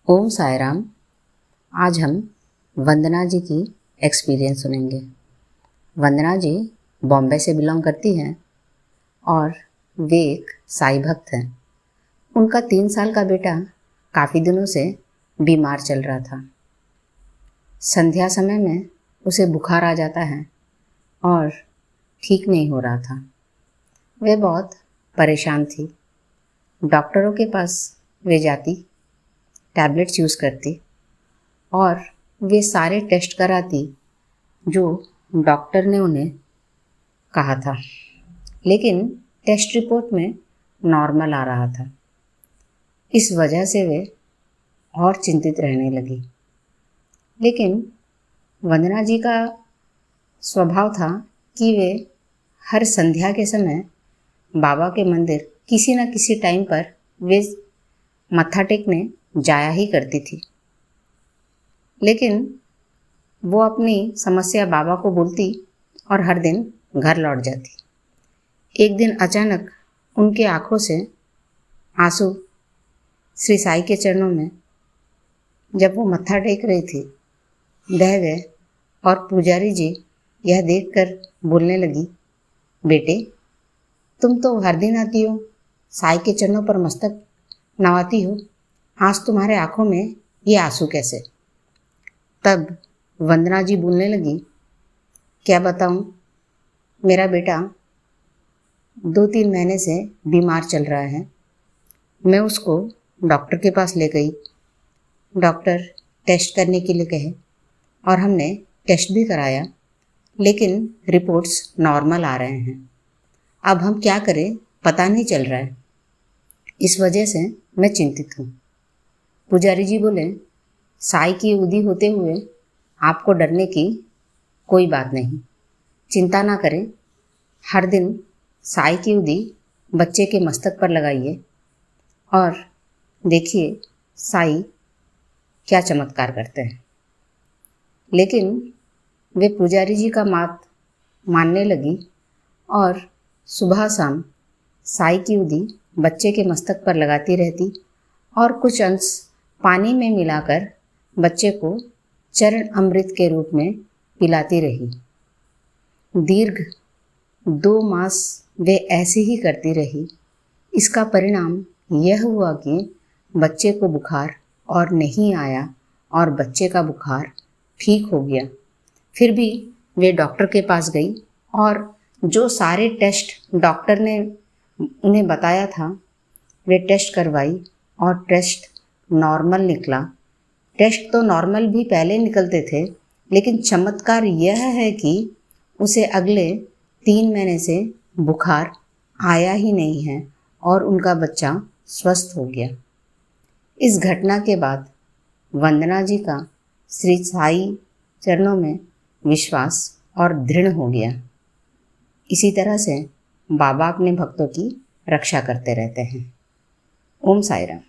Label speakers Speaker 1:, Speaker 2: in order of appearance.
Speaker 1: ओम साई राम। आज हम वंदना जी की एक्सपीरियंस सुनेंगे। वंदना जी बॉम्बे से बिलोंग करती हैं और वे एक साई भक्त हैं। उनका 3 साल का बेटा काफ़ी दिनों से बीमार चल रहा था। संध्या समय में उसे बुखार आ जाता है और ठीक नहीं हो रहा था। वे बहुत परेशान थी। डॉक्टरों के पास वे जाती, टैबलेट्स यूज़ करती और वे सारे टेस्ट कराती जो डॉक्टर ने उन्हें कहा था, लेकिन टेस्ट रिपोर्ट में नॉर्मल आ रहा था। इस वजह से वे और चिंतित रहने लगी। लेकिन वंदना जी का स्वभाव था कि वे हर संध्या के समय बाबा के मंदिर किसी न किसी टाइम पर वे मत्था टेकने जाया ही करती थी। लेकिन वो अपनी समस्या बाबा को बोलती और हर दिन घर लौट जाती। एक दिन अचानक उनके आंखों से आंसू श्री साई के चरणों में जब वो मत्था टेक रही थी बह गए और पुजारी जी यह देखकर बोलने लगी, बेटे तुम तो हर दिन आती हो, साई के चरणों पर मस्तक नवाती हो, आज तुम्हारे आंखों में ये आंसू कैसे? तब वंदना जी बोलने लगी, क्या बताऊं, मेरा बेटा 2-3 महीने से बीमार चल रहा है। मैं उसको डॉक्टर के पास ले गई। डॉक्टर टेस्ट करने के लिए कहे और हमने टेस्ट भी कराया, लेकिन रिपोर्ट्स नॉर्मल आ रहे हैं। अब हम क्या करें पता नहीं चल रहा है। इस वजह से मैं चिंतित हूँ। पुजारी जी बोले, साई की उदी होते हुए आपको डरने की कोई बात नहीं, चिंता ना करें। हर दिन साई की उदी बच्चे के मस्तक पर लगाइए और देखिए साई क्या चमत्कार करते हैं। लेकिन वे पुजारी जी का बात मानने लगी और सुबह शाम साई की उदी बच्चे के मस्तक पर लगाती रहती और कुछ अंश पानी में मिलाकर बच्चे को चरण अमृत के रूप में पिलाती रही। दीर्घ 2 मास वे ऐसे ही करती रही। इसका परिणाम यह हुआ कि बच्चे को बुखार और नहीं आया और बच्चे का बुखार ठीक हो गया। फिर भी वे डॉक्टर के पास गई और जो सारे टेस्ट डॉक्टर ने उन्हें बताया था वे टेस्ट करवाई और टेस्ट नॉर्मल निकला। टेस्ट तो नॉर्मल भी पहले निकलते थे, लेकिन चमत्कार यह है कि उसे अगले 3 महीने से बुखार आया ही नहीं है और उनका बच्चा स्वस्थ हो गया। इस घटना के बाद वंदना जी का श्री साई चरणों में विश्वास और दृढ़ हो गया। इसी तरह से बाबा अपने भक्तों की रक्षा करते रहते हैं। ओम साई राम।